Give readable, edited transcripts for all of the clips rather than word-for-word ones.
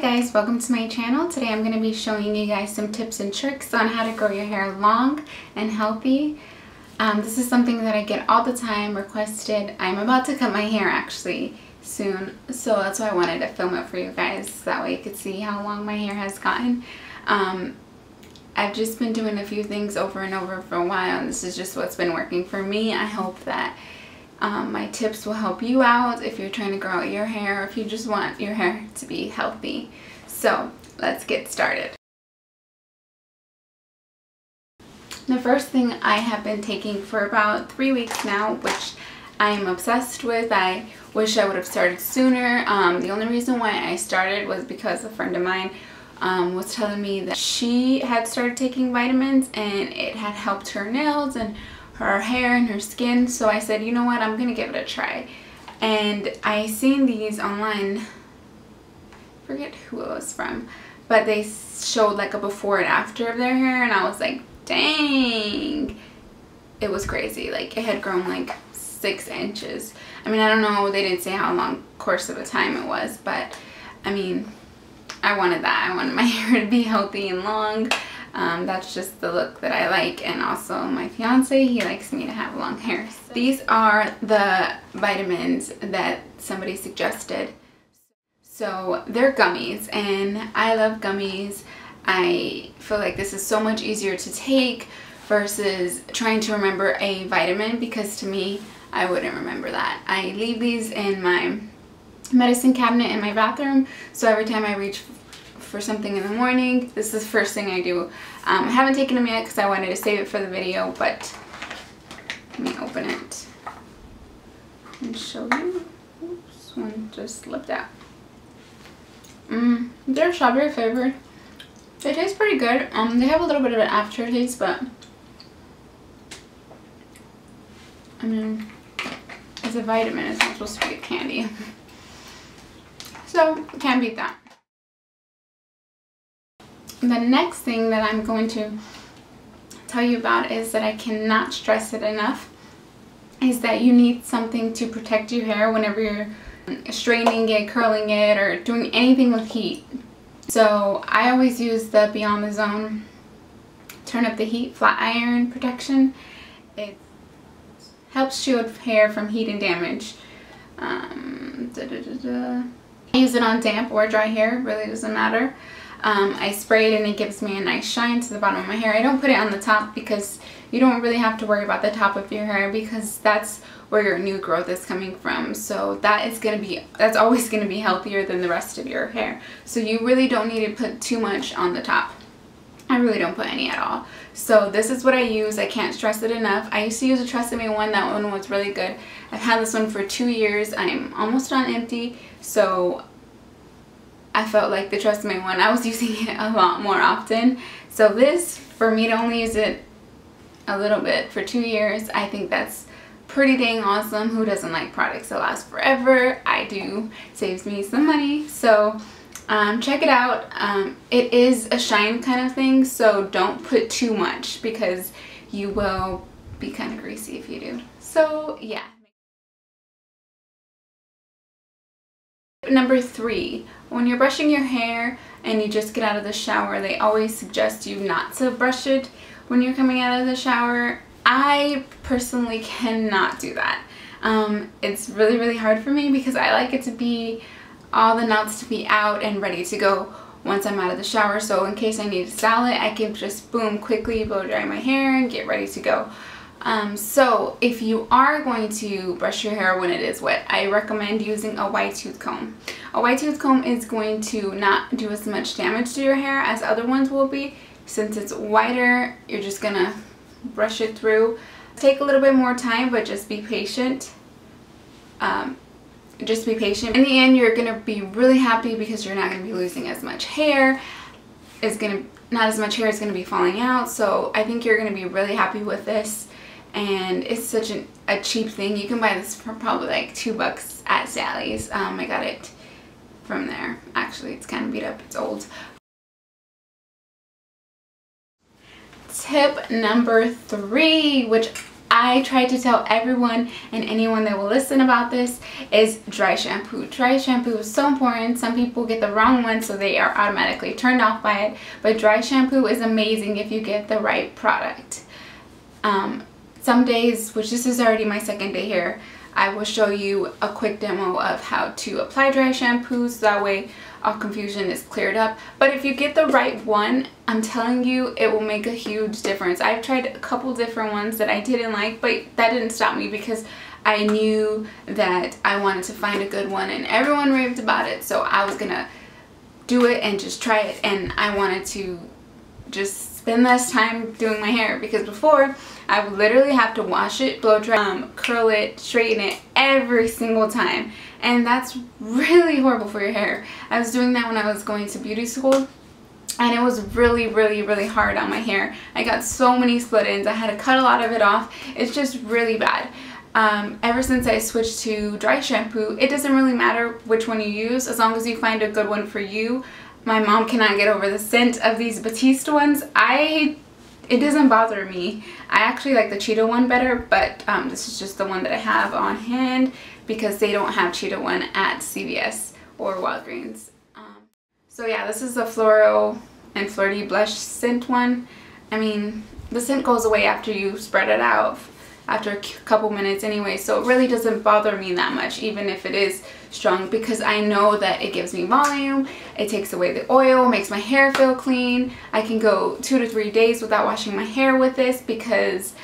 guys, welcome to my channel. Today I'm going to be showing you guys some tips and tricks on how to grow your hair long and healthy. This is something that I get all the time requested. I'm about to cut my hair actually soon, so that's why I wanted to film it for you guys. That way you could see how long my hair has gotten. I've just been doing a few things over and over for a while, and this is just what's been working for me. I hope that my tips will help you out if you're trying to grow out your hair, or if you just want your hair to be healthy. So let's get started. The first thing I have been taking for about 3 weeks now, which I am obsessed with. I wish I would have started sooner. The only reason why I started was because a friend of mine was telling me that she had started taking vitamins and it had helped her nails and her hair and her skin. So I said, you know what, I'm gonna give it a try. And I seen these online, I forget who it was from, but they showed like a before and after of their hair, and I was like, dang, it was crazy. Like, it had grown like 6 inches. I mean, I don't know, they didn't say how long course of a time it was, but I mean, I wanted that. I wanted my hair to be healthy and long. That's just the look that I like, and also my fiance, he likes me to have long hair. So these are the vitamins that somebody suggested. So they're gummies, and I love gummies. I feel like this is so much easier to take versus trying to remember a vitamin, because to me, I wouldn't remember that. I leave these in my medicine cabinet in my bathroom, so every time I reach for something in the morning, this is the first thing I do. I haven't taken them yet because I wanted to save it for the video, but let me open it and show you. Oops, one just slipped out. They're strawberry flavored. They taste pretty good. They have a little bit of an aftertaste, but I mean, it's a vitamin. It's not supposed to be a candy. So, can't beat that. The next thing that I'm going to tell you about is that I cannot stress it enough, is that you need something to protect your hair whenever you're straightening it, curling it, or doing anything with heat. So I always use the Beyond the Zone Turn Up the Heat Flat Iron Protection. It helps shield hair from heat and damage. I use it on damp or dry hair, really doesn't matter. I spray it and it gives me a nice shine to the bottom of my hair. I don't put it on the top because you don't really have to worry about the top of your hair, because that's where your new growth is coming from. So that's always going to be healthier than the rest of your hair. So you really don't need to put too much on the top. I really don't put any at all. So this is what I use. I can't stress it enough. I used to use a TRESemmé one. That one was really good. I've had this one for 2 years. I'm almost on empty. So I felt like the TRESemmé one, I was using it a lot more often. So this, for me to only use it a little bit for 2 years, I think that's pretty dang awesome. Who doesn't like products that last forever? I do. Saves me some money. So check it out. It is a shine kind of thing, so don't put too much because you will be kind of greasy if you do. So yeah. Number 3, when you're brushing your hair and you just get out of the shower, they always suggest you not to brush it when you're coming out of the shower. I personally cannot do that. It's really, really hard for me because I like it to be, all the knots to be out and ready to go once I'm out of the shower. So in case I need to style it, I can just boom, quickly blow dry my hair and get ready to go. So if you are going to brush your hair when it is wet, I recommend using a wide tooth comb. A wide tooth comb is going to not do as much damage to your hair as other ones will be. Since it's wider, you're just gonna brush it through. Take a little bit more time, but just be patient. Just be patient. In the end, you're gonna be really happy because you're not gonna be losing as much hair. Not as much hair is gonna be falling out. So I think you're gonna be really happy with this. And it's such a cheap thing. You can buy this for probably like $2 at Sally's. I got it from there. Actually, it's kind of beat up. It's old. Tip number 3, which I try to tell everyone and anyone that will listen about this is dry shampoo. Dry shampoo is so important. Some people get the wrong one, so they are automatically turned off by it. But dry shampoo is amazing if you get the right product. Some days, which this is already my second day here, I will show you a quick demo of how to apply dry shampoo, so that way all confusion is cleared up. But if you get the right one, I'm telling you, it will make a huge difference. I've tried a couple different ones that I didn't like, but that didn't stop me because I knew that I wanted to find a good one and everyone raved about it, so I was gonna do it and just try it. And I wanted to just spend less time doing my hair, because before I would literally have to wash it, blow dry, curl it, straighten it every single time, and that's really horrible for your hair. I was doing that when I was going to beauty school, and it was really hard on my hair. I got so many split ends. I had to cut a lot of it off. It's just really bad. Ever since I switched to dry shampoo, it doesn't really matter which one you use as long as you find a good one for you. My mom cannot get over the scent of these Batiste ones. It doesn't bother me. I actually like the Cheetah one better, but this is just the one that I have on hand because they don't have Cheetah one at CVS or Walgreens. So yeah, this is the Floral and Flirty Blush scent one. I mean, the scent goes away after you spread it out after a couple minutes anyway, so it really doesn't bother me that much, even if it is strong, because I know that it gives me volume, it takes away the oil, makes my hair feel clean. I can go 2 to 3 days without washing my hair with this because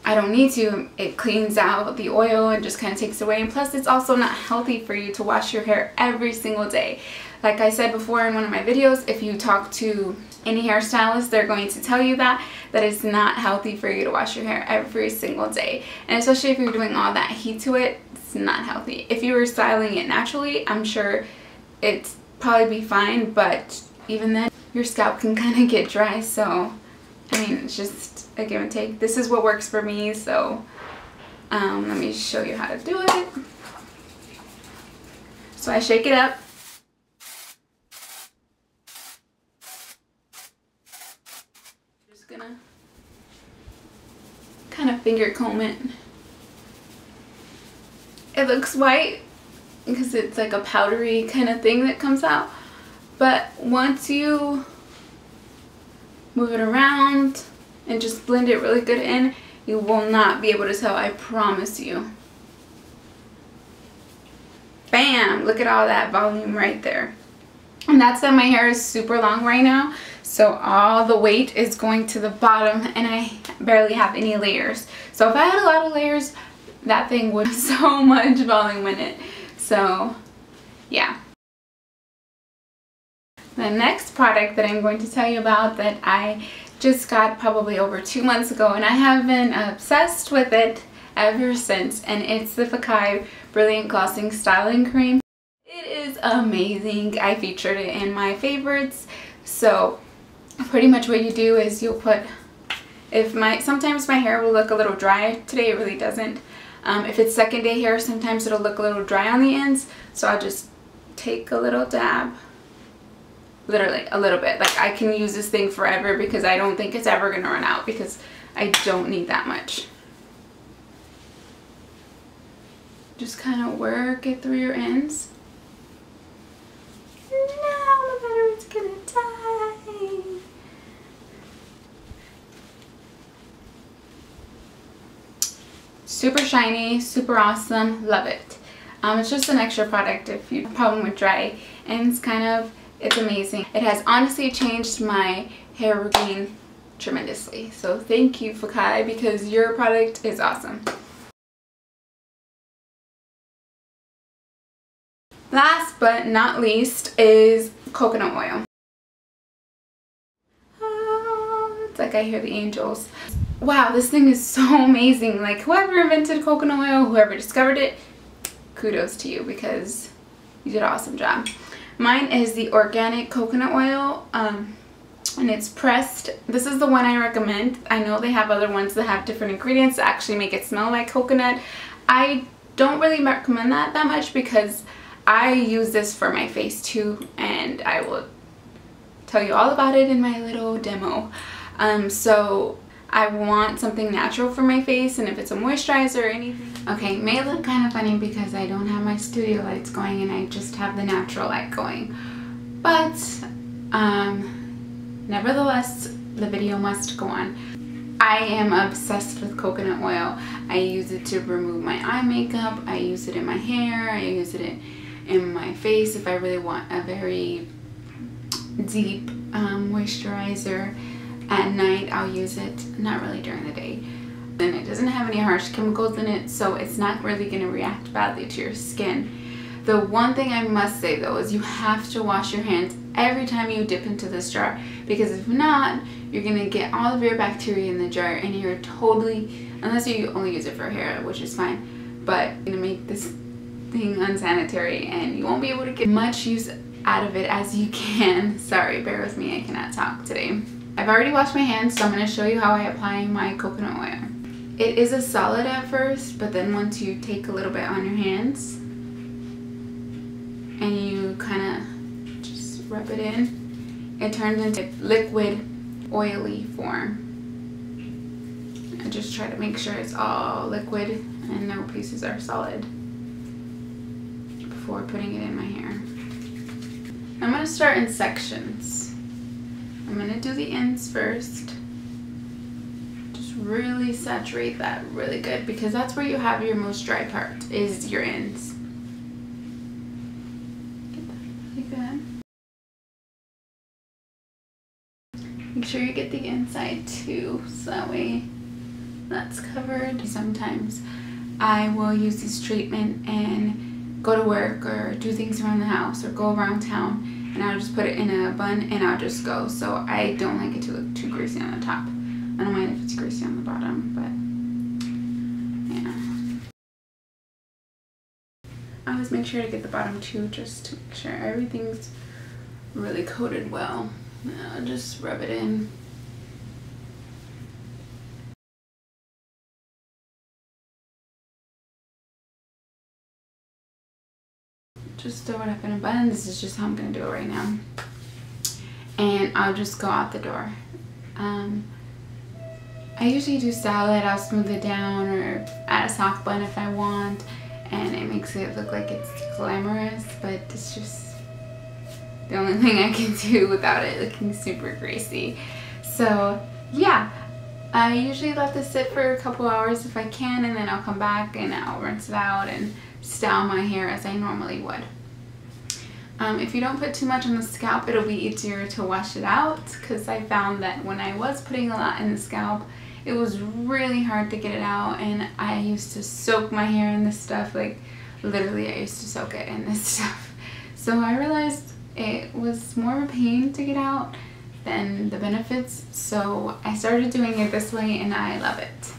I don't need to. It cleans out the oil and just kind of takes away, and plus it's also not healthy for you to wash your hair every single day. Like I said before in one of my videos, if you talk to any hairstylist, they're going to tell you that it's not healthy for you to wash your hair every single day, and especially if you're doing all that heat to it, it's not healthy. If you were styling it naturally, I'm sure it'd probably be fine, but even then your scalp can kind of get dry, so I mean, it's just a give and take. This is what works for me, so let me show you how to do it. So I shake it up. Just gonna kind of finger comb it. It looks white because it's like a powdery kind of thing that comes out, but once you move it around and just blend it really good in, you will not be able to tell, I promise you. Bam! Look at all that volume right there. And that's that my hair is super long right now, so all the weight is going to the bottom and I barely have any layers. So if I had a lot of layers, that thing would have so much volume in it. So yeah. The next product that I'm going to tell you about that I just got probably over 2 months ago, and I have been obsessed with it ever since, and it's the Fekkai Brilliant Glossing Styling Cream. It is amazing. I featured it in my favorites. So pretty much what you do is you'll put, sometimes my hair will look a little dry. Today it really doesn't. If it's second day hair, sometimes it'll look a little dry on the ends, so I'll just take a little dab. Literally a little bit. Like, I can use this thing forever because I don't think it's ever gonna run out because I don't need that much. Just kind of work it through your ends. Now the battery's gonna die. Super shiny, super awesome, love it. It's just an extra product if you have a problem with dry ends, it's amazing. It has honestly changed my hair routine tremendously. So thank you, Fekkai, because your product is awesome. Last but not least is coconut oil. Oh, it's like I hear the angels. Wow, this thing is so amazing. Like, whoever invented coconut oil, whoever discovered it, kudos to you because you did an awesome job. Mine is the organic coconut oil, and it's pressed. This is the one I recommend. I know they have other ones that have different ingredients that actually make it smell like coconut. I don't really recommend that much because I use this for my face too, and I will tell you all about it in my little demo. So I want something natural for my face, and if it's a moisturizer or anything. Okay, it may look kind of funny because I don't have my studio lights going and I just have the natural light going. But, nevertheless, the video must go on. I am obsessed with coconut oil. I use it to remove my eye makeup. I use it in my hair. I use it in my face if I really want a very deep moisturizer. At night I'll use it, not really during the day. And it doesn't have any harsh chemicals in it, so it's not really going to react badly to your skin. The one thing I must say though is you have to wash your hands every time you dip into this jar, because if not, you're going to get all of your bacteria in the jar and you're totally, unless you only use it for hair, which is fine, but you're going to make this thing unsanitary and you won't be able to get much use out of it as you can. Sorry, bear with me, I cannot talk today. I've already washed my hands, so I'm going to show you how I apply my coconut oil. It is a solid at first, but then once you take a little bit on your hands and you kind of just rub it in, it turns into liquid, oily form. I just try to make sure it's all liquid and no pieces are solid before putting it in my hair. I'm going to start in sections. I'm going to do the ends first. Just really saturate that really good because that's where you have your most dry part, is your ends. Get that really good. Make sure you get the inside too, so that way that's covered. Sometimes I will use this treatment and go to work or do things around the house or go around town, and I'll just put it in a bun and I'll just go. So I don't like it to look too greasy on the top. I don't mind if it's greasy on the bottom, but yeah. I always make sure to get the bottom too, just to make sure everything's really coated well. I'll just rub it in. Just throw it up in a bun. This is just how I'm going to do it right now. And I'll just go out the door. I usually do salad. I'll smooth it down or add a soft bun if I want. And it makes it look like it's glamorous, but it's just the only thing I can do without it looking super greasy. So yeah, I usually let this sit for a couple hours if I can, and then I'll come back and I'll rinse it out and style my hair as I normally would. If you don't put too much on the scalp, it'll be easier to wash it out, because I found that when I was putting a lot in the scalp, it was really hard to get it out, and I used to soak my hair in this stuff, like literally I used to soak it in this stuff. So I realized it was more of a pain to get out than the benefits, so I started doing it this way and I love it.